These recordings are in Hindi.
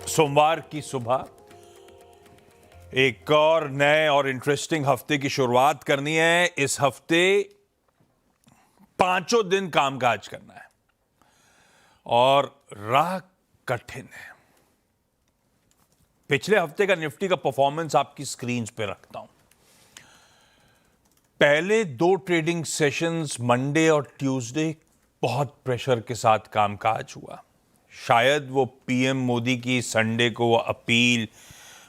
सोमवार की सुबह एक और नए और इंटरेस्टिंग हफ्ते की शुरुआत करनी है। इस हफ्ते 5 दिन कामकाज करना है और राह कठिन है। पिछले हफ्ते का निफ्टी का परफॉर्मेंस आपकी स्क्रीन पे रखता हूं। पहले 2 ट्रेडिंग सेशंस मंडे और ट्यूसडे बहुत प्रेशर के साथ कामकाज हुआ। शायद वो पीएम मोदी की संडे को वो अपील,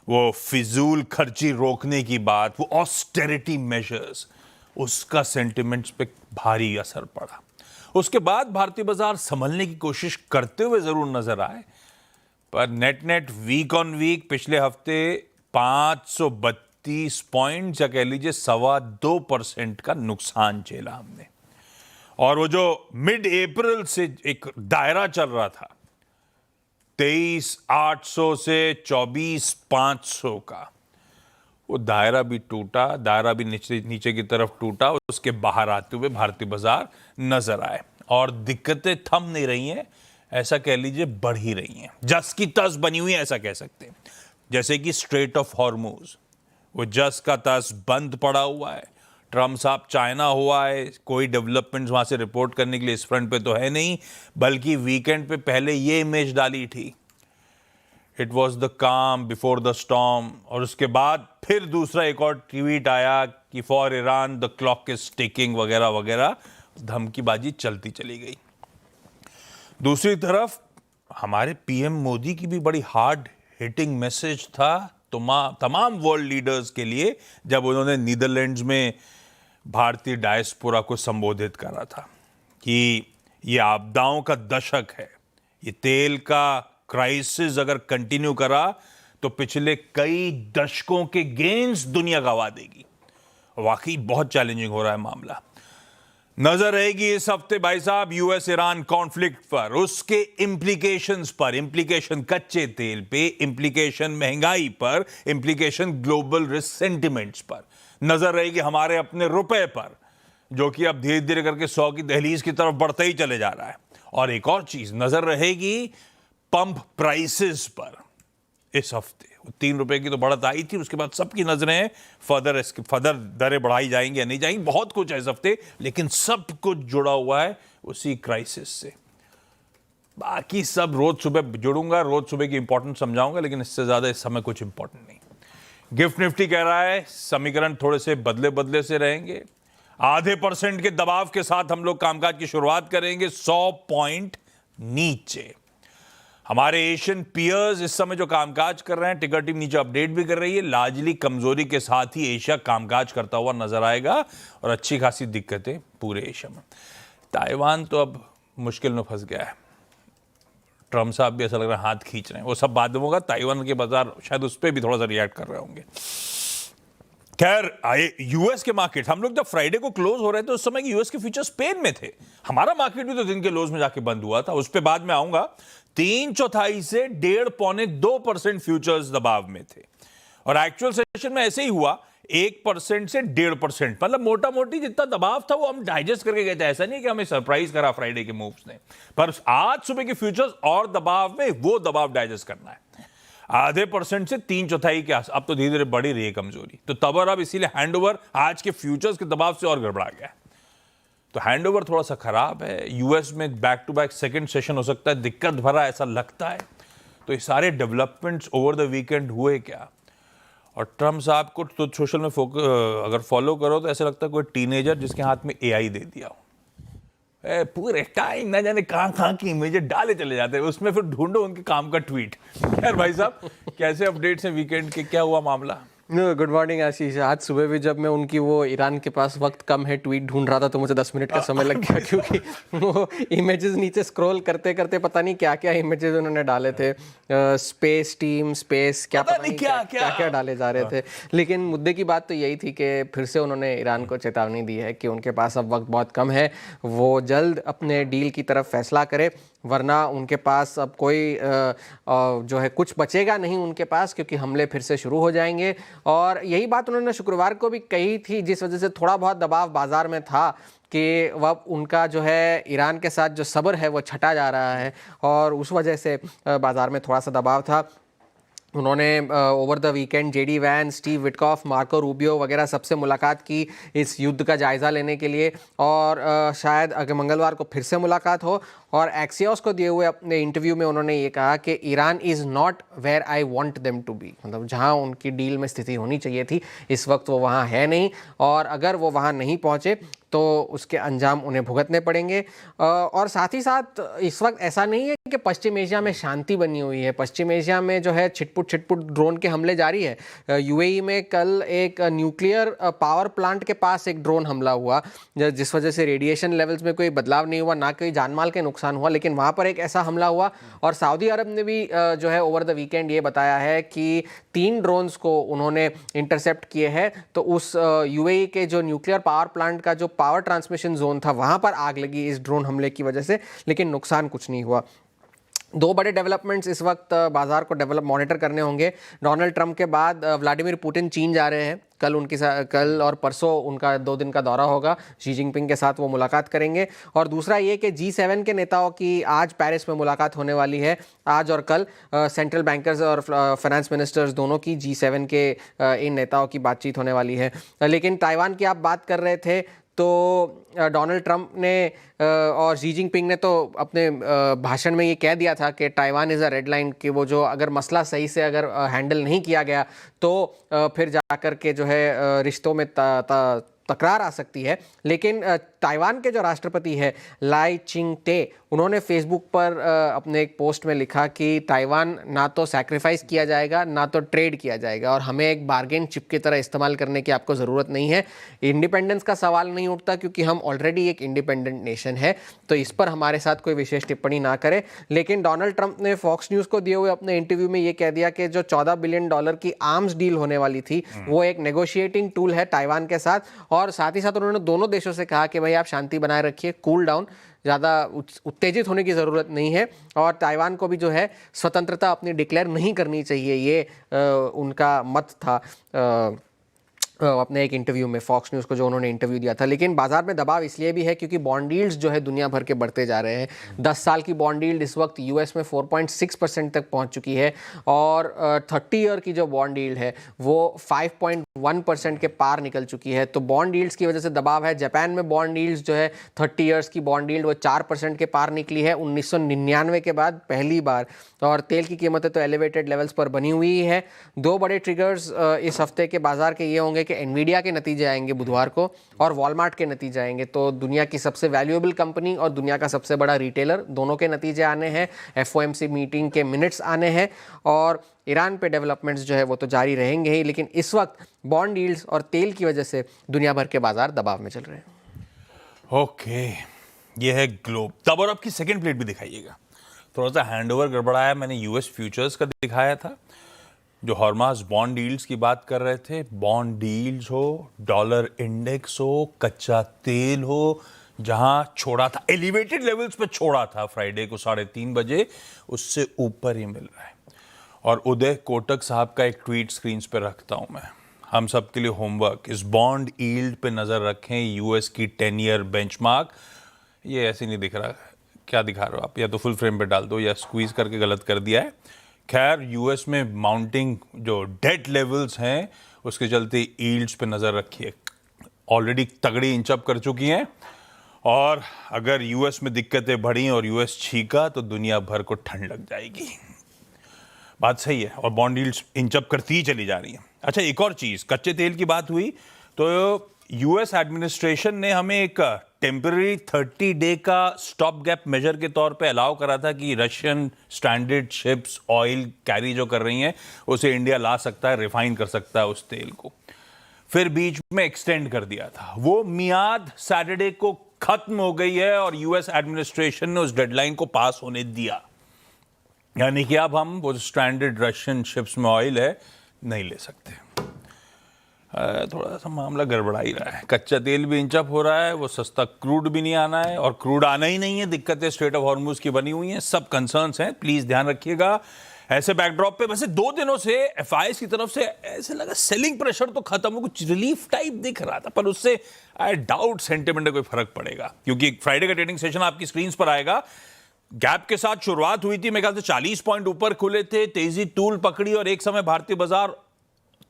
वो फिजूल खर्ची रोकने की बात, वो ऑस्टेरिटी मेजर्स, उसका सेंटिमेंट्स पे भारी असर पड़ा। उसके बाद भारतीय बाजार संभलने की कोशिश करते हुए जरूर नजर आए, पर नेट वीक ऑन वीक पिछले हफ्ते 532 पॉइंट या कह लीजिए 2.25% का नुकसान झेला हमने। और वो जो मिड अप्रैल से एक दायरा चल रहा था 23,800 से 24,500 का, वो दायरा भी टूटा, दायरा भी नीचे की तरफ टूटा। उसके बाहर आते हुए भारतीय बाजार नजर आए और दिक्कतें थम नहीं रही हैं, ऐसा कह लीजिए बढ़ ही रही हैं। जस की तस बनी हुई है ऐसा कह सकते हैं। जैसे कि स्ट्रेट ऑफ हॉर्मुज, वो जस का तस बंद पड़ा हुआ है। ट्रम्प साहब चाइना हुआ है, कोई डेवलपमेंट्स वहां से रिपोर्ट करने के लिए इस फ्रंट पे तो है नहीं, बल्कि वीकेंड पे पहले ये इमेज डाली थी, इट वॉज द काम बिफोर द स्टॉर्म। और उसके बाद फिर दूसरा एक और ट्वीट आया कि for Iran the clock is ticking वगैरह वगैरह, धमकीबाजी चलती चली गई। दूसरी तरफ हमारे पीएम मोदी की भी बड़ी हार्ड हिटिंग मैसेज था तमाम वर्ल्ड लीडर्स के लिए, जब उन्होंने नीदरलैंड्स में भारतीय डायस्पोरा को संबोधित करा था कि ये आपदाओं का दशक है। ये तेल का क्राइसिस अगर कंटिन्यू करा तो पिछले कई दशकों के गेन्स दुनिया गंवा देगी। वाकई बहुत चैलेंजिंग हो रहा है मामला। नजर रहेगी इस हफ्ते भाई साहब यूएस ईरान कॉन्फ्लिक्ट पर, उसके इंप्लीकेशंस पर, इंप्लीकेशन कच्चे तेल पे, इंप्लीकेशन महंगाई पर, इंप्लीकेशन ग्लोबल रिस्क सेंटिमेंट्स पर। नजर रहेगी हमारे अपने रुपए पर, जो कि अब धीरे धीरे करके 100 की दहलीज की तरफ बढ़ते ही चले जा रहा है। और एक और चीज नजर रहेगी पंप प्राइसेस पर। इस हफ्ते 3 रुपए की तो बढ़त आई थी, उसके बाद सबकी नजरें फर्दर दरें बढ़ाई जाएंगी या नहीं जाएंगी, बहुत कुछ है इस हफ्ते, लेकिन सब कुछ जुड़ा हुआ है उसी क्राइसिस से। बाकी सब रोज सुबह जुड़ूंगा, रोज सुबह की इंपॉर्टेंट समझाऊंगा, लेकिन इससे ज्यादा इस समय कुछ इंपॉर्टेंट नहीं। गिफ्ट निफ्टी कह रहा है समीकरण थोड़े से बदले से रहेंगे। आधे % के दबाव के साथ हम लोग कामकाज की शुरुआत करेंगे 100 पॉइंट नीचे। हमारे एशियन पियर्स इस समय जो कामकाज कर रहे हैं, टिकर टीम नीचे अपडेट भी कर रही है, लार्जली कमजोरी के साथ ही एशिया कामकाज करता हुआ नजर आएगा और अच्छी खासी दिक्कतें पूरे एशिया में। ताइवान तो अब मुश्किल में फंस गया है। ट्रम्प साहब भी ऐसा लग रहा है हाथ खींच रहे हैं, वो सब बाद में होगा। ताइवान के बाजार शायद उस पर भी थोड़ा सा रिएक्ट कर रहे होंगे। खैर यूएस के मार्केट, हम लोग जब फ्राइडे को क्लोज हो रहे थे उस समय की यूएस के फ्यूचर्स पेन में थे। हमारा मार्केट भी तो दिन के लोज में जाके बंद हुआ था, उस पर बाद में आऊंगा। 3/4 से 1.5-2% फ्यूचर्स दबाव में थे और एक्चुअल सेशन में ऐसे ही हुआ 1% से 1.5%। मतलब मोटा मोटी जितना दबाव था वो हम डाइजेस्ट करके गए थे। ऐसा नहीं कि हमें सरप्राइज करा फ्राइडे के मूव्स ने, पर आज सुबह के फ्यूचर्स और दबाव में, वो दबाव डाइजेस्ट करना है। आधे % से 3/4 के आस, अब तो धीरे धीरे बढ़ी रही है कमजोरी, तो तब और अब इसीलिए हैंडओवर आज के फ्यूचर्स के दबाव से और गड़बड़ा गया। तो हैंडओवर थोड़ा सा खराब है। यूएस में back to back second session हो सकता है, दिक्कत भरा ऐसा लगता है। तो ये सारे डेवलपमेंट्स ओवर द वीकेंड हुए क्या। और ट्रम्प साहब को तो सोशल में अगर फॉलो करो तो ऐसा लगता है कोई टीनेजर जिसके हाथ में एआई दे दिया हो। पूरे टाइम ना जाने कहां की इमेजेस डाले चले जाते हैं, उसमें फिर ढूंढो उनके काम का ट्वीट। यार भाई साहब कैसे अपडेट्स हैं वीकेंड के, क्या हुआ मामला? गुड मॉर्निंग आशीष। आज सुबह भी जब मैं उनकी वो ईरान के पास वक्त कम है ट्वीट ढूंढ रहा था तो मुझे 10 मिनट का समय लग गया, क्योंकि वो इमेजेस नीचे स्क्रॉल करते करते पता नहीं क्या क्या इमेजेस उन्होंने डाले थे। स्पेस टीम, स्पेस क्या पता नहीं क्या डाले जा रहे थे। लेकिन मुद्दे की बात तो यही थी कि फिर से उन्होंने ईरान को चेतावनी दी है कि उनके पास अब वक्त बहुत कम है, वो जल्द अपने डील की तरफ फैसला करे, वरना उनके पास अब कोई जो है कुछ बचेगा नहीं उनके पास, क्योंकि हमले फिर से शुरू हो जाएंगे। और यही बात उन्होंने शुक्रवार को भी कही थी, जिस वजह से थोड़ा बहुत दबाव बाजार में था कि वह उनका जो है ईरान के साथ जो सब्र है वो छटा जा रहा है और उस वजह से बाजार में थोड़ा सा दबाव था। उन्होंने over the weekend JD Vance, Steve Witkoff, Marco Rubio वगैरह सबसे मुलाकात की इस युद्ध का जायज़ा लेने के लिए, और शायद अगर मंगलवार को फिर से मुलाकात हो। और एक्सियोस को दिए हुए अपने इंटरव्यू में उन्होंने ये कहा कि Iran is not where I want them to be, मतलब जहां उनकी डील में स्थिति होनी चाहिए थी इस वक्त वो वहां है नहीं, और अगर वो वहां नहीं पहुंचे तो उसके अंजाम उन्हें भुगतने पड़ेंगे। और साथ ही साथ इस वक्त ऐसा नहीं है कि पश्चिम एशिया में शांति बनी हुई है। पश्चिम एशिया में जो है छिटपुट ड्रोन के हमले जारी है। यूएई में कल एक न्यूक्लियर पावर प्लांट के पास एक ड्रोन हमला हुआ, जिस वजह से रेडिएशन लेवल्स में कोई बदलाव नहीं हुआ, ना कोई जानमाल के नुकसान हुआ, लेकिन वहाँ पर एक ऐसा हमला हुआ। और सऊदी अरब ने भी जो है ओवर द वीकेंड ये बताया है कि 3 ड्रोन्स को उन्होंने इंटरसेप्ट किए हैं। तो उस यूएई के जो न्यूक्लियर पावर प्लांट का जो पावर ट्रांसमिशन जोन था वहाँ पर आग लगी इस ड्रोन हमले की वजह से, लेकिन नुकसान कुछ नहीं हुआ। 2 बड़े डेवलपमेंट्स इस वक्त बाजार को मॉनिटर करने होंगे। डोनाल्ड ट्रंप के बाद व्लादिमीर पुतिन चीन जा रहे हैं। कल और परसों उनका 2 दिन का दौरा होगा। शी जिनपिंग के साथ वो मुलाकात करेंगे। और दूसरा ये कि G7 के नेताओं की आज पेरिस में मुलाकात होने वाली है। आज और कल सेंट्रल बैंकर्स और फाइनेंस मिनिस्टर्स दोनों की G7 के इन नेताओं की बातचीत होने वाली है। लेकिन ताइवान की आप बात कर रहे थे, तो डोनाल्ड ट्रंप ने और शी जिनपिंग ने तो अपने भाषण में ये कह दिया था कि Taiwan is a red line, कि वो जो अगर मसला सही से अगर हैंडल नहीं किया गया तो फिर जाकर के जो है रिश्तों में तकरार आ सकती है। लेकिन ताइवान के जो राष्ट्रपति है लाई चिंग-ते, उन्होंने फेसबुक पर अपने एक पोस्ट में लिखा कि ताइवान ना तो सैक्रिफाइस किया जाएगा ना तो ट्रेड किया जाएगा, और हमें एक बार्गेन चिप की तरह इस्तेमाल करने की आपको ज़रूरत नहीं है। इंडिपेंडेंस का सवाल नहीं उठता क्योंकि हम ऑलरेडी एक इंडिपेंडेंट नेशन है, तो इस पर हमारे साथ कोई विशेष टिप्पणी ना करें। लेकिन डोनाल्ड ट्रंप ने फॉक्स न्यूज़ को दिए हुए अपने इंटरव्यू में ये कह दिया कि जो $14 बिलियन की आर्म्स डील होने वाली थी वो एक नेगोशिएटिंग टूल है ताइवान के साथ। और साथ ही साथ उन्होंने दोनों देशों से कहा कि भाई आप शांति बनाए रखिए, कूल डाउन, ज़्यादा उत्तेजित होने की ज़रूरत नहीं है, और ताइवान को भी जो है स्वतंत्रता अपनी डिक्लेयर नहीं करनी चाहिए, ये उनका मत था अपने एक इंटरव्यू में, फॉक्स न्यूज़ को जो उन्होंने इंटरव्यू दिया था। लेकिन बाजार में दबाव इसलिए भी है क्योंकि बॉन्ड यील्ड्स जो है दुनिया भर के बढ़ते जा रहे हैं। 10 साल की बॉन्ड यील्ड इस वक्त यूएस में 4.6% तक पहुंच चुकी है, और 30 ईयर की जो बॉन्ड यील्ड है वो 5.1% के पार निकल चुकी है। तो बॉन्ड यील्ड्स की वजह से दबाव है। जापान में बॉन्ड यील्ड्स जो है 30 ईयर्स की बॉन्ड यील्ड वो 4% के पार निकली है 1999 के बाद पहली बार। और तेल की कीमतें तो एलिवेटेड लेवल्स पर बनी हुई है। 2 बड़े ट्रिगर्स इस हफ्ते के बाजार के ये होंगे कि एनवीडिया के नतीजे आएंगे बुधवार को, और वॉलमार्ट के नतीजे आएंगे। तो दुनिया की सबसे वैल्यूएबल कंपनी और दुनिया का सबसे बड़ा रिटेलर, दोनों के नतीजे आने हैं। FOMC मीटिंग के मिनट्स आने हैं, और ईरान पे डेवलपमेंट्स जो है वो तो जारी रहेंगे ही। लेकिन इस वक्त बॉन्ड यील्ड्स और तेल की वजह से दुनिया भर के बाजार दबाव में चल रहे हैं। ओके, ये है ग्लोब। तब और आपकी सेकंड प्लेट भी दिखाइएगा। थोड़ा सा हैंडओवर गड़बड़ाया, मैंने यूएस फ्यूचर्स का दिखाया था, जो हॉर्मास बॉन्ड डील्स की बात कर रहे थे। बॉन्ड डील्स हो, डॉलर इंडेक्स हो, कच्चा तेल हो, जहां छोड़ा था एलिवेटेड लेवल्स पे छोड़ा था फ्राइडे को 3:30 बजे, उससे ऊपर ही मिल रहा है। और उदय कोटक साहब का एक ट्वीट स्क्रीन पे रखता हूं मैं, हम सब के लिए होमवर्क, इस बॉन्ड यील्ड पे नजर रखें। यूएस की 10 ईयर बेंचमार्क, ये ऐसे नहीं दिख रहा, क्या दिखा रहे हो आप? या तो फुल फ्रेम पे डाल दो या स्क्वीज करके गलत कर दिया है। खैर, यूएस में माउंटिंग जो डेट लेवल्स हैं उसके चलते यील्ड्स पे नजर रखिए, ऑलरेडी तगड़ी इंचअप कर चुकी हैं। और अगर यूएस में दिक्कतें बढ़ी और यूएस छीका तो दुनिया भर को ठंड लग जाएगी। बात सही है, और बॉन्ड यील्ड्स इंचअप करती ही चली जा रही है। अच्छा, एक और चीज, कच्चे तेल की बात हुई तो यूएस एडमिनिस्ट्रेशन ने हमें एक टेम्पररी 30 डे का स्टॉप गैप मेजर के तौर पे अलाउ करा था कि Russian standard ships oil carry जो कर रही हैं उसे इंडिया ला सकता है, रिफाइन कर सकता है उस तेल को। फिर बीच में एक्सटेंड कर दिया था, वो मियाद सैटरडे को खत्म हो गई है और यूएस एडमिनिस्ट्रेशन ने उस डेडलाइन को पास होने दिया, यानी कि अब हम वो स्टैंडर्ड रशियन शिप्स में ऑयल है नहीं ले सकते। थोड़ा सा मामला गड़बड़ा ही रहा है। कच्चा तेल भी इंचअप हो रहा है, वो सस्ता क्रूड भी नहीं आना है, और क्रूड आना ही नहीं है। दिक्कतें स्ट्रेट ऑफ हॉर्मुज की बनी हुई हैं, सब कंसर्न्स हैं, प्लीज ध्यान रखिएगा। ऐसे बैकड्रॉप पे वैसे 2 दिनों से एफआईएस की तरफ से ऐसे लगा सेलिंग प्रेशर तो खत्म हो, कुछ रिलीफ टाइप दिख रहा था, पर उससे आई डाउट सेंटिमेंट में कोई फर्क पड़ेगा, क्योंकि फ्राइडे का ट्रेडिंग सेशन आपकी स्क्रीन पर आएगा। गैप के साथ शुरुआत हुई थी, मेरे ख्याल से 40 पॉइंट ऊपर खुले थे, तेजी टूल पकड़ी और एक समय भारतीय बाजार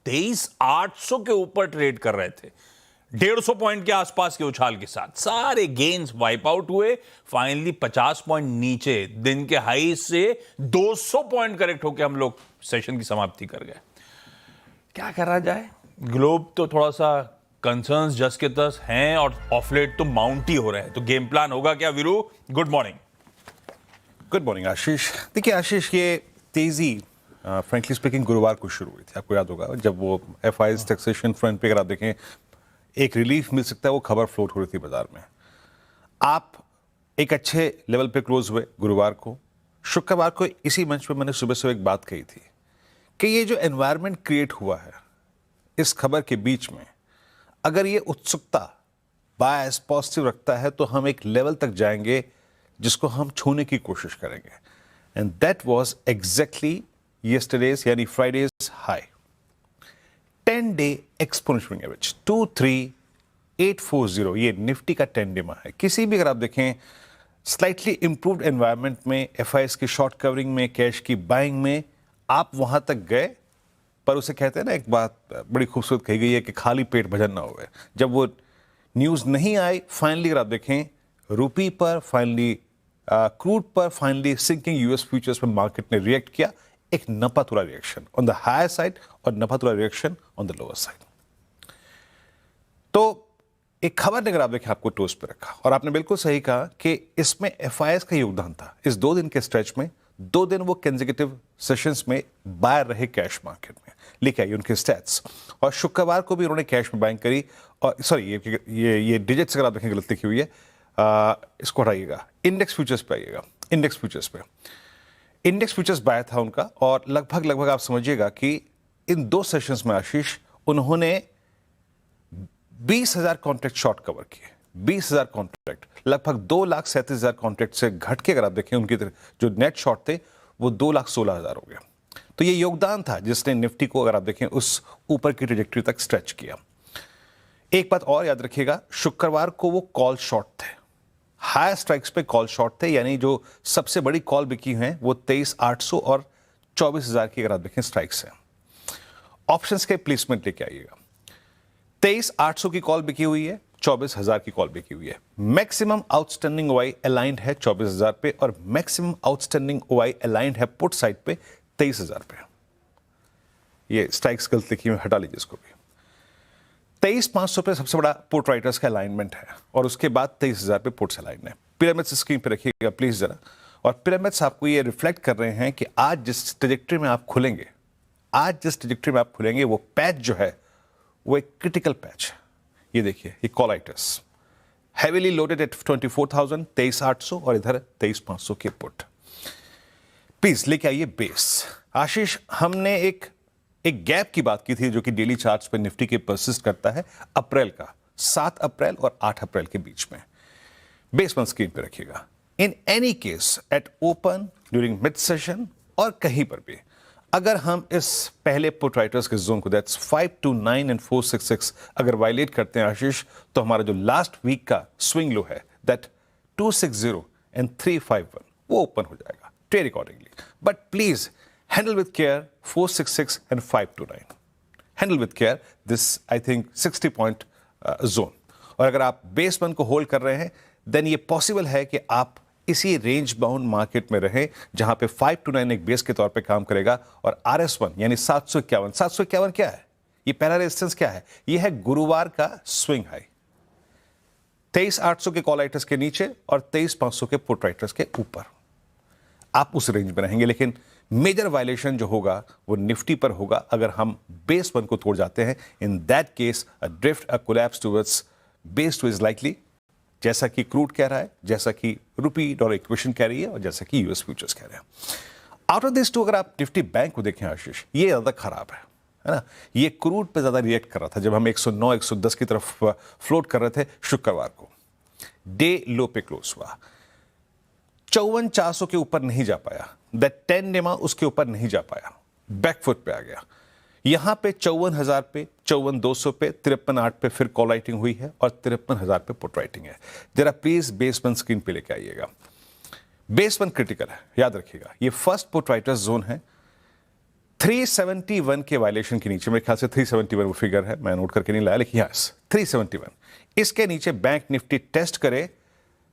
23,800 के ऊपर ट्रेड कर रहे थे। 150 पॉइंट के आसपास के उछाल के साथ सारे गेन्स वाइप आउट हुए। फाइनली 50 पॉइंट नीचे दिन के हाई से 200 पॉइंट करेक्ट होकर हम लोग सेशन की समाप्ति कर गए। क्या करा जाए, ग्लोब तो थोड़ा सा कंसर्न्स जस के तस हैं और ऑफलेट तो माउंट ही हो रहे हैं। तो गेम प्लान होगा क्या Veeru? Good morning. Good morning Ashish. देखिए आशीष, ये तेजी फ्रेंकली स्पीकिंग गुरुवार को शुरू हुई थी। आपको याद होगा जब वो एफआईज टैक्सेशन फ्रंट पे अगर आप देखें एक रिलीफ मिल सकता है, वो खबर फ्लोट हो रही थी बाजार में। आप एक अच्छे लेवल पे क्लोज हुए गुरुवार को। शुक्रवार को इसी मंच पे मैंने सुबह सुबह एक बात कही थी कि ये जो एनवायरनमेंट क्रिएट हुआ है इस खबर के बीच में, अगर ये उत्सुकता बायस पॉजिटिव रखता है तो हम एक लेवल तक जाएंगे जिसको हम छूने की कोशिश करेंगे। And that was exactly yesterday's यानी Friday's high. 10-day exponential average 23840, ये निफ्टी का 10-day मा है। किसी भी अगर आप देखें स्लाइटली इंप्रूव्ड एनवायरनमेंट में, एफआईएस की शॉर्ट कवरिंग में, कैश की बाइंग में आप वहां तक गए, पर उसे कहते हैं ना, एक बात बड़ी खूबसूरत कही गई है कि खाली पेट भजन ना हुए। जब वो न्यूज नहीं आई, फाइनली अगर आप देखें रुपी पर, फाइनली क्रूड पर, फाइनली सिंकिंग यूएस फ्यूचर्स पर मार्केट ने रिएक्ट किया। एक नपातुला reaction on the higher side और नपातुला reaction on the lower side. तो एक खबर ने अगर आप देखें आपको टोस्ट पे रखा, और आपने बिल्कुल सही कहा कि इसमें एफआईएस का योगदान था। इस 2 दिन के स्ट्रेच में 2 दिन वो कंसेक्यूटिव सेशंस में बायर रहे कैश मार्केट में। लिखे आई उनके स्टैट्स, और शुक्रवार को भी उन्होंने कैश में बाइंग करी। और सॉरी, ये डिजिट्स अगर आप देखें गलती की हुई है, इसको हटाइएगा, इंडेक्स फ्यूचर्स पे आइएगा। इंडेक्स फ्यूचर्स पे इंडेक्स फ्यूचर्स बाय था उनका, और लगभग आप समझिएगा कि इन 2 सेशंस में आशीष उन्होंने 20,000 कॉन्ट्रैक्ट शॉर्ट कवर किए। 20,000 कॉन्ट्रैक्ट, लगभग 2,37,000 कॉन्ट्रैक्ट से घट के अगर आप देखें उनकी जो नेट शॉर्ट थे वो 2,16,000 हो गया। तो ये योगदान था जिसने निफ्टी को अगर आप देखें उस ऊपर की ट्रैजेक्टरी तक स्ट्रेच किया। एक बात और याद रखिएगा, शुक्रवार को वो कॉल शॉर्ट थे, हायर स्ट्राइक्स पे कॉल शॉर्ट थे, यानी जो सबसे बड़ी कॉल बिकी हैं वो 23,800 और 24,000 की अगर आप देखें स्ट्राइक्स हैं। ऑप्शंस के प्लेसमेंट लेके आइएगा। 23,800 की कॉल बिकी हुई है, 24,000 की कॉल बिकी हुई है। मैक्सिमम आउटस्टैंडिंग ओआई अलाइंड है 24,000 पे, और मैक्सिमम आउटस्टैंडिंग ओआई अलाइंड है पुट साइड पे 23,000 पे। ये स्ट्राइक्स गलत लिखी में हटा लीजिए इसको भी। 23,500 पे सबसे बड़ा पुट राइटर्स का अलाइनमेंट है, और उसके बाद 23,000 पे पुट्स अलाइन है। पिरामिड्स स्क्रीन पे रखिएगा प्लीज जरा, और पिरामिड्स आपको ये रिफ्लेक्ट कर रहे हैं कि आज जिस ट्रैजेक्टरी में आप खुलेंगे, वो पैच जो है वो एक क्रिटिकल पैच है। ये देखिए, ये call writers heavily loaded at 24,000, 23,800, और इधर 23,500 के पुट। प्लीज लेके आइए बेस। आशीष, हमने एक गैप की बात की थी जो कि डेली चार्ट्स पे निफ्टी के परसिस्ट करता है, अप्रैल का, 7 अप्रैल और 8 अप्रैल के बीच में। बेस वन स्क्रीन पे रखिएगा। In any case at open, during mid session और कहीं पर भी, अगर हम इस पहले पुट राइटर्स के जोन को, दैट्स 529 एंड 466, अगर वायलेट करते हैं आशीष, तो हमारा जो लास्ट वीक का स्विंग लो है दैट 260 एंड 351, वो ओपन हो जाएगा। Trade accordingly, but please handle with care 466 and 529. Handle with care this, I think, 60 point zone. और अगर आप बेस वन को होल्ड कर रहे हैं, देन ये पॉसिबल है कि आप इसी रेंज बाउंड मार्केट में रहें जहां पे 529 एक बेस के तौर पे काम करेगा, और RS1 यानी 751 क्या है? ये पहला रेजिस्टेंस क्या है? ये है गुरुवार का स्विंग हाई, 23,800 के कॉल राइटर्स के नीचे और 23,500 के पुट राइटर्स के ऊपर। आप उस रेंज में रहेंगे, लेकिन मेजर वायलेशन जो होगा वो निफ्टी पर होगा अगर हम बेस वन को तोड़ जाते हैं। In that case a drift, a collapse towards base 2 is likely, जैसा कि क्रूड कह रहा है, जैसा कि रुपी डॉलर इक्वेशन कह रही है, और जैसा कि यूएस फ्यूचर्स कह रहे हैं। आउट ऑफ दिस टू अगर आप निफ्टी बैंक को देखें आशीष, ये ज्यादा खराब है ना। ये क्रूड पे ज्यादा रिएक्ट कर रहा था जब हम 109 110 की तरफ फ्लोट कर रहे थे शुक्रवार को। डे लो पे क्लोज हुआ, 54,400 के ऊपर नहीं जा पाया, दैट 10-day मा उसके ऊपर नहीं जा पाया, बैकफुट पे आ गया। यहां पे 54,000 पे, 54,200 पे, 53,800 पे फिर कॉल राइटिंग हुई है, और 53,000 पे पुट राइटिंग है। जरा प्लीज बेस वन स्क्रीन पे लेके आइएगा। बेस 1 क्रिटिकल है, याद रखिएगा। ये फर्स्ट पुट राइटर्स जोन है 371 के वायलेशन के नीचे, मेरे ख्याल से 371 वो फिगर है, मैं नोट करके नहीं लाया, लेकिन यस 371 इसके नीचे बैंक निफ्टी टेस्ट करे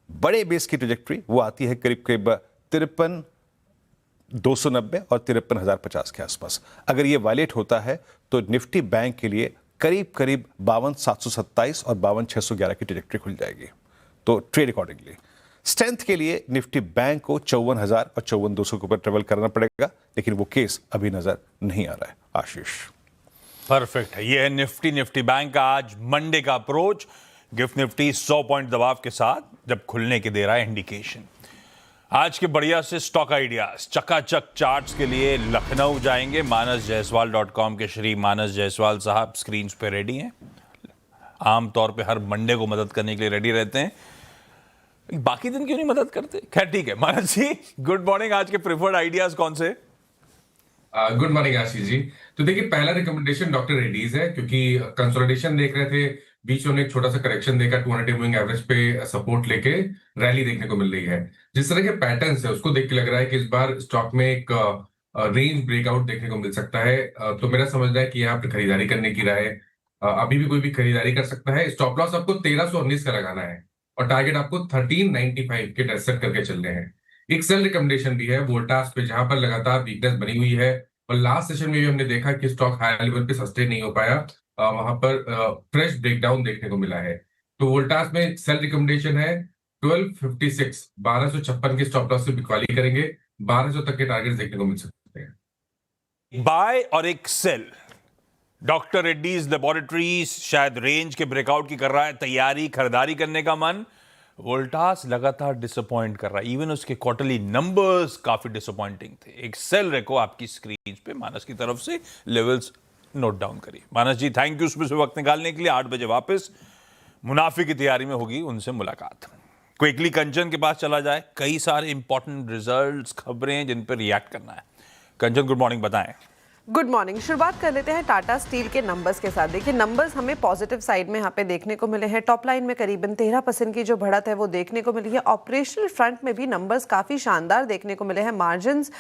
बड़े बेस की ट्रेजेक्ट्री, वो आती है करीब करीब 53,290 और 53,050 के आसपास। अगर ये वायलेट होता है तो निफ्टी बैंक के लिए करीब करीब 52,727 और 52,611 की ट्रेजेक्ट्री खुल जाएगी। तो ट्रेड अकॉर्डिंगली। स्ट्रेंथ के लिए निफ्टी बैंक को 54,000 और 54,200 के ऊपर ट्रेवल करना पड़ेगा, लेकिन वो केस अभी नजर नहीं आ रहा है। आशीष, परफेक्ट है। ये है निफ्टी बैंक का आज मंडे का अप्रोच। गिफ्ट निफ्टी 100 पॉइंट दबाव के साथ जब खुलने के दे रहा है इंडिकेशन। आज के बढ़िया से स्टॉक आइडियाज, चकाचक चार्ट्स के लिए लखनऊ जाएंगे। manasjaiswal.com के श्री मानस जायसवाल साहब स्क्रीन पे रेडी हैं। आमतौर पे हर मंडे को मदद करने के लिए रेडी रहते हैं, बाकी दिन क्यों नहीं मदद करते? खैर ठीक है। मानस जी, गुड मॉर्निंग। आज के प्रिफर्ड आइडियाज कौन से? गुड मॉर्निंग आशीष जी। तो देखिए, पहला रिकमेंडेशन डॉक्टर रेड्डीज है, क्योंकि कंसोलिडेशन देख रहे थे, बीच में एक छोटा सा करेक्शन देखा, 200 मूविंग एवरेज पे सपोर्ट लेके रैली देखने को मिल रही है। जिस तरह के पैटर्न्स है उसको देख के लग रहा है कि इस बार स्टॉक में एक रेंज ब्रेकआउट देखने को मिल सकता है। तो मेरा समझना है कि यहाँ पे खरीदारी करने की राय है। अभी भी कोई भी खरीदारी कर सकता है। स्टॉप लॉस आपको 1319 का लगाना है और टारगेट आपको 1395 के टेस्ट सेट करके चलने हैं। एक सेल रिकमेंडेशन भी है वोल्टास पे, जहां पर लगातार वीकनेस बनी हुई है और लास्ट सेशन में भी हमने देखा कि स्टॉक हाई लेवल पे सस्टेन नहीं हो पाया। वहां पर फ्रेश ब्रेकडाउन देखने को मिला है। तो वोल्टास में सेल रिकमेंडेशन है 1256, 1256 के स्टॉप लॉस से बिकवाली करेंगे। 1200 तक के टारगेट देखने को मिल सकते हैं। बाय और एक सेल। डॉक्टर रेड्डीज लेबोरेटरीज शायद रेंज के ब्रेकआउट की कर रहा है तैयारी, खरीदारी करने का मन। वोल्टास लगातार डिसअपॉइंट कर रहा है, इवन उसके क्वार्टरली नंबर्स काफी डिसअपॉइंटिंग थे। एक सेल रेको आपकी स्क्रीन पे मानस की तरफ से, लेवल्स नोट डाउन करिए। मानस जी, थैंक यू उसमें से वक्त निकालने के लिए। 8 बजे वापस मुनाफे की तैयारी में होगी उनसे मुलाकात। क्विकली कंचन के पास चला जाए, कई सारे इंपॉर्टेंट रिजल्ट्स, खबरें जिन पर रिएक्ट करना है। कंचन, गुड मॉर्निंग, बताएं। Good morning. शुरुआत कर लेते हैं टाटा स्टील के नंबर्स के साथ। देखिए, नंबर्स हमें पॉजिटिव साइड में यहाँ पे देखने को मिले हैं। टॉप लाइन में करीबन 13% की जो बढ़त है वो देखने को मिली है। ऑपरेशनल फ्रंट में भी नंबर्स काफ़ी शानदार देखने को मिले हैं। मार्जिन्स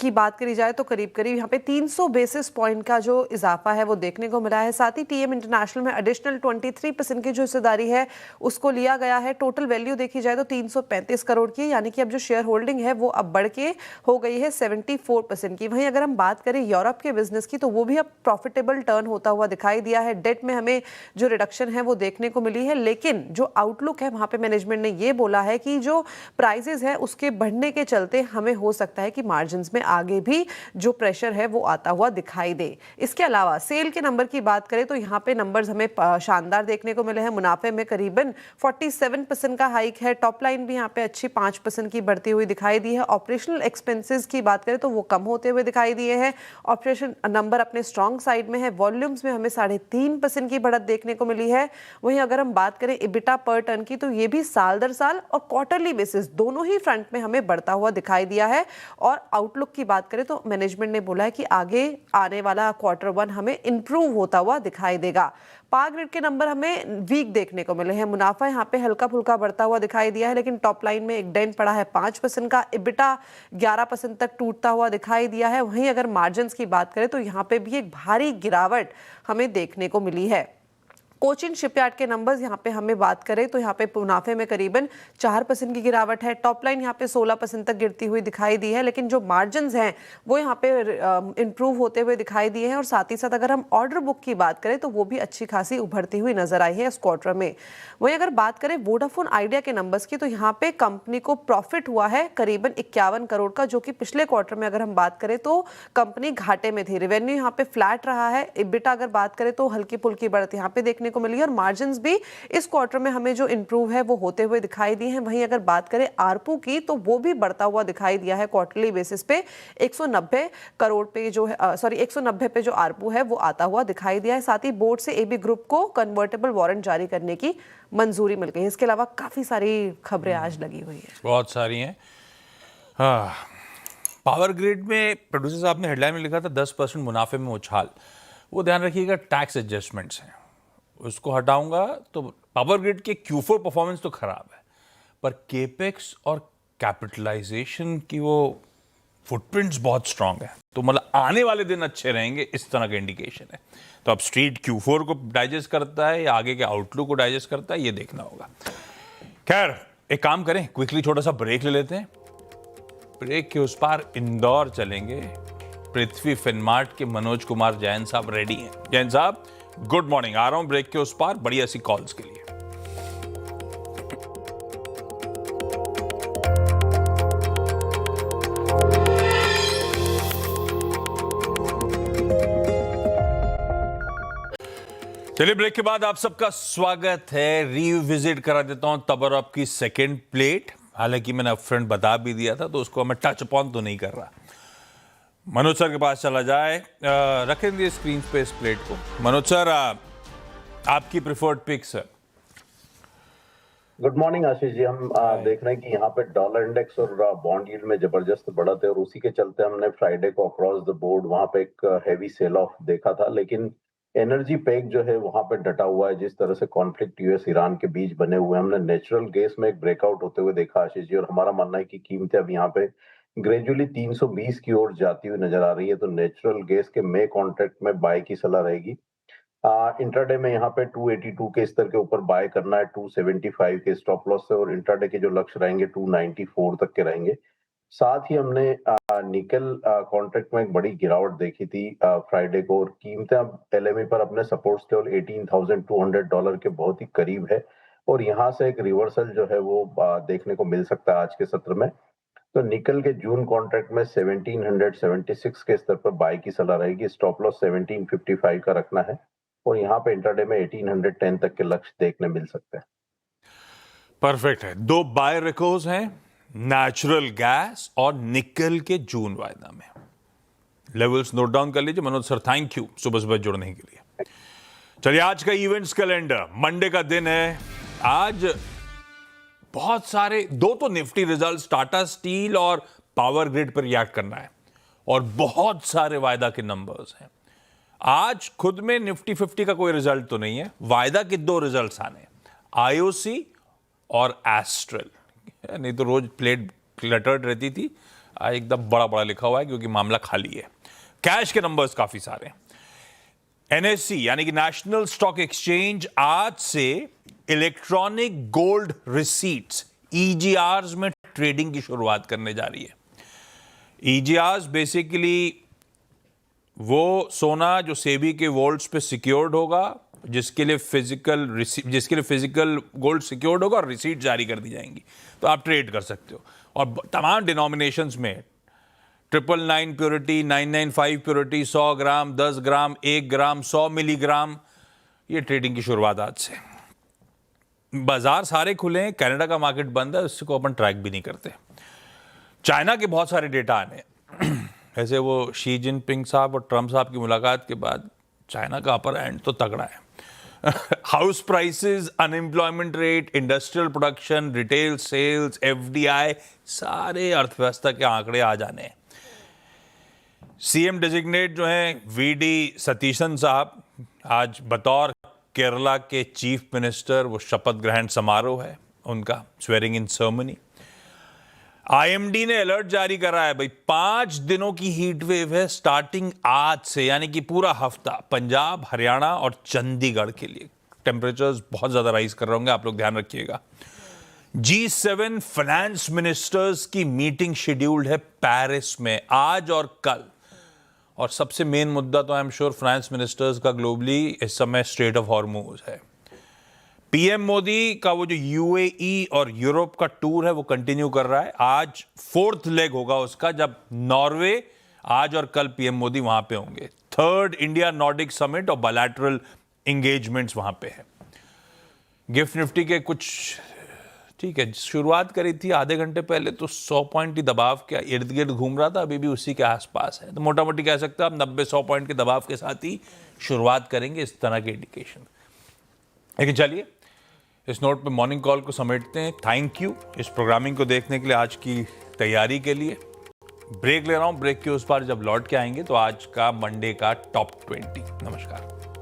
की बात करी जाए तो करीब करीब यहाँ पे 300 बेसिस पॉइंट का जो इजाफा है वो देखने को मिला है। साथ ही टीएम इंटरनेशनल में एडिशनल 23% की जो हिस्सेदारी है उसको लिया गया है। टोटल वैल्यू देखी जाए तो 335 करोड़ की, यानी कि अब जो शेयर होल्डिंग है वो अब बढ़ के हो गई है 74% की। वहीं अगर हम बात करें यूरोप के बिजनेस की, तो वो भी अब प्रॉफिटेबल टर्न होता हुआ दिखाई दिया है। डेट में हमें जो रिडक्शन है वो देखने को मिली है, लेकिन जो आउटलुक है वहां पे मैनेजमेंट ने ये बोला है कि जो प्राइसेस है उसके बढ़ने के चलते हमें हो सकता है कि मार्जिन्स में आगे भी जो प्रेशर है वो आता हुआ दिखाई दे। इसके अलावा सेल के नंबर की बात करें तो यहाँ पे नंबर्स हमें शानदार देखने को मिले हैं। मुनाफे में करीबन 47% का हाइक है। टॉप लाइन भी यहाँ पे अच्छी 5% की बढ़ती हुई दिखाई दी है। ऑपरेशनल एक्सपेंसेस की बात करें तो वो कम होते हुए दिखाई दिए हैं। ऑपरेशन नंबर अपने स्ट्रॉन्ग साइड में है। वॉल्यूम्स में हमें 3.5% की बढ़त देखने को मिली है। वहीं अगर हम बात करें इबिटा पर टन की, तो ये भी साल दर साल और क्वार्टरली बेसिस दोनों ही फ्रंट में हमें बढ़ता हुआ दिखाई दिया है। और आउटलुक की बात करें तो मैनेजमेंट ने बोला है कि आगे आने वाला Q1 हमें इंप्रूव होता हुआ दिखाई देगा। पावर ग्रिड के नंबर हमें वीक देखने को मिले हैं। मुनाफा यहाँ पे हल्का फुल्का बढ़ता हुआ दिखाई दिया है, लेकिन टॉप लाइन में एक डेंट पड़ा है 5% का। इबिटा 11% तक टूटता हुआ दिखाई दिया है। वहीं अगर मार्जिन्स की बात करें तो यहाँ पे भी एक भारी गिरावट हमें देखने को मिली है। कोचिन शिपयार्ड के नंबर्स यहाँ पे हमें बात करें तो यहाँ पे मुनाफे में करीबन 4% की गिरावट है। टॉप लाइन यहाँ पे 16% तक गिरती हुई दिखाई दी है, लेकिन जो मार्जिन्स हैं वो यहाँ पे इंप्रूव होते हुए दिखाई दिए हैं। और साथ ही साथ अगर हम ऑर्डर बुक की बात करें तो वो भी अच्छी खासी उभरती हुई नजर आई है इस क्वार्टर में। वहीं अगर बात करें वोडाफोन आइडिया के नंबर्स की, तो यहाँ पे कंपनी को प्रॉफिट हुआ है करीबन 51 करोड़ का, जो कि पिछले क्वार्टर में अगर हम बात करें तो कंपनी घाटे में थी। रेवेन्यू यहाँ पे फ्लैट रहा है। इबिटा अगर बात करें तो हल्की फुल्की बढ़त यहाँ पे देखने को मिली है। और मार्जिन्स भी इस क्वार्टर में हमें जो इंप्रूव है वो होते हुए दिखाई दिए हैं। वहीं अगर बात करें आरपू की, तो वो भी बढ़ता हुआ दिखाई दिया है क्वार्टरली बेसिस पे। 190 करोड़ पे जो है 190 पे जो आरपू है वो आता हुआ दिखाई दिया है। साथ ही बोर्ड से एबी ग्रुप को कन्वर्टेबल वारंट जारी करने की मंजूरी मिल गई। इसके अलावा काफी सारी खबरें आज लगी हुई है, बहुत सारी हैं। पावर ग्रिड में प्रोड्यूसर साहब ने हेडलाइन में लिखा था 10% मुनाफे में उछाल। वो ध्यान रखिएगा, टैक्स एडजस्टमेंट्स हैं, उसको हटाऊंगा तो पावर ग्रिड के Q4 परफॉर्मेंस तो खराब है, पर केपेक्स और कैपिटलाइजेशन की वो फुटप्रिंट्स बहुत स्ट्रांग है, तो मतलब आने वाले दिन अच्छे रहेंगे, इस तरह का इंडिकेशन है। तो अब स्ट्रीट Q4 को डाइजेस्ट करता है या आगे के आउटलुक को डाइजेस्ट करता है, ये देखना होगा। खैर, एक काम करें, क्विकली छोटा सा ब्रेक ले लेते हैं। ब्रेक के उस पार इंदौर चलेंगे। पृथ्वी फिनमार्ट के मनोज कुमार जैन साहब रेडी हैं। जैन साहब, गुड मॉर्निंग। आ रहा हूं ब्रेक के उस पार बढ़िया सी कॉल्स के लिए। चलिए, ब्रेक के बाद आप सबका स्वागत है। रिविजिट करा देता हूं तब और आपकी सेकंड प्लेट। हालांकि मैंने अपफ्रंट बता भी दिया था, तो उसको मैं टच अपॉन तो नहीं कर रहा। मनोज सर के पास चला जाए, रखेंगे स्क्रीन पे इस प्लेट को। मनोज सर, आपकी preferred pick sir. Good morning Ashish ji. हम देख रहे हैं कि यहाँ पे डॉलर इंडेक्स और बॉन्ड यील्ड में जबरदस्त बढ़त है, और उसी के चलते हमने फ्राइडे को अक्रॉस द बोर्ड वहां पे एक हैवी सेल ऑफ देखा था। लेकिन एनर्जी पैक जो है वहां पे डटा हुआ है। जिस तरह से कॉन्फ्लिक्ट यूएस ईरान के बीच बने हुए हैं, हमने नेचुरल गैस में एक ब्रेकआउट होते हुए देखा आशीष जी, और हमारा मानना है कि कीमतें अब यहाँ पे ग्रेजुअली 320 की ओर जाती हुई नजर आ रही है। तो नेचुरल गैस के मे कॉन्ट्रैक्ट में बाय की सलाह रहेगी। इंट्राडे में यहाँ पे 282 के स्तर के ऊपर बाय करना है, 275 के स्टॉप लॉस से, और इंट्राडे के जो लक्ष्य रहेंगे 294 तक के रहेंगे। साथ ही हमने निकल कॉन्ट्रैक्ट में एक बड़ी गिरावट देखी थी फ्राइडे को, और कीमतें अब एलएमई पर अपने सपोर्ट लेवल $18,200 के बहुत ही करीब है, और यहाँ से एक रिवर्सल जो है वो देखने को मिल सकता है आज के सत्र में। तो निकल के जून कॉन्ट्रैक्ट में 1776 के स्तर पर बाय की सलाह रहेगी। स्टॉप लॉस 1755 का रखना है, और यहाँ पे इंट्राडे में 1810 तक के लक्ष्य देखने मिल सकते हैं। परफेक्ट है। दो बाय रिकॉर्ड्स हैं, नेचुरल गैस और निकल के जून वायदा में। लेवल्स नोट डाउन कर लीजिए। मनोज सर, थैंक यू सुबह सुबह जुड़ने के लिए। चलिए, आज का इवेंट्स कैलेंडर, मंडे का दिन है आज। बहुत सारे, दो तो निफ्टी रिजल्ट्स, टाटा स्टील और पावर ग्रिड पर रिएक्ट करना है, और बहुत सारे वायदा के नंबर्स हैं आज। खुद में निफ्टी 50 का कोई रिजल्ट तो नहीं है, वायदा के दो रिजल्ट्स आने, आईओसी और एस्ट्रल। नहीं तो रोज प्लेट क्लटर्ड रहती थी, आज एकदम बड़ा बड़ा लिखा हुआ है क्योंकि मामला खाली है। कैश के नंबर्स काफी सारे हैं। एनएससी यानी कि नेशनल स्टॉक एक्सचेंज आज से इलेक्ट्रॉनिक गोल्ड रिसीट्स ईजीआर्स में ट्रेडिंग की शुरुआत करने जा रही है। ईजीआर्स बेसिकली वो सोना जो सेबी के वॉल्ट्स पे सिक्योर्ड होगा, जिसके लिए फिजिकल गोल्ड सिक्योर्ड होगा और रिसीट जारी कर दी जाएंगी, तो आप ट्रेड कर सकते हो। और तमाम डिनोमिनेशंस में 999 प्योरिटी, 995 प्योरिटी, 100 ग्राम, 10 ग्राम, 1 ग्राम, 100 मिलीग्राम, ये ट्रेडिंग की शुरुआत आज से। बाजार सारे खुले हैं, कनाडा का मार्केट बंद है, उसको अपन ट्रैक भी नहीं करते। चाइना के बहुत सारे डेटा आने, ऐसे वो शी जिनपिंग साहब और ट्रंप साहब की मुलाकात के बाद चाइना का अपर एंड तो तगड़ा है। House prices, unemployment rate, industrial production, retail sales, FDI, सारे अर्थव्यवस्था के आंकड़े आ जाने हैं। सीएम डेजिग्नेट जो हैं वीडी सतीशन साहब, आज बतौर केरला के चीफ मिनिस्टर वो शपथ ग्रहण समारोह है उनका, स्वेरिंग इन सेरेमनी। आईएमडी ने अलर्ट जारी करा है भाई, 5 दिनों की हीट वेव है स्टार्टिंग आज से, यानी कि पूरा हफ्ता पंजाब, हरियाणा और चंडीगढ़ के लिए टेम्परेचर्स बहुत ज्यादा राइज कर रहे होंगे, आप लोग ध्यान रखिएगा। G7 फाइनेंस मिनिस्टर्स की मीटिंग शेड्यूल्ड है पेरिस में आज और कल, और सबसे मेन मुद्दा तो I am sure finance ministers का ग्लोबली इस समय स्ट्रेट ऑफ हॉर्मुज है। पीएम मोदी का वो जो यूएई और यूरोप का टूर है वो कंटिन्यू कर रहा है। आज 4th लेग होगा उसका, जब नॉर्वे, आज और कल पीएम मोदी वहां पे होंगे। 3rd इंडिया नॉर्डिक समिट और बायलैटरल एंगेजमेंट्स वहां पे है। गिफ्ट निफ्टी के कुछ ठीक है, शुरुआत करी थी आधे घंटे पहले तो 100 पॉइंट की दबाव के इर्द गिर्द घूम रहा था, अभी भी उसी के आसपास है। तो मोटा मोटी कह सकते हैं आप 90-100 पॉइंट के दबाव के साथ ही शुरुआत करेंगे, इस तरह के इंडिकेशन। लेकिन चलिए, इस नोट पे मॉर्निंग कॉल को समेटते हैं। थैंक यू इस प्रोग्रामिंग को देखने के लिए, आज की तैयारी के लिए। ब्रेक ले रहा हूं, ब्रेक के उस पार जब लौट के आएंगे तो आज का मंडे का टॉप 20। नमस्कार।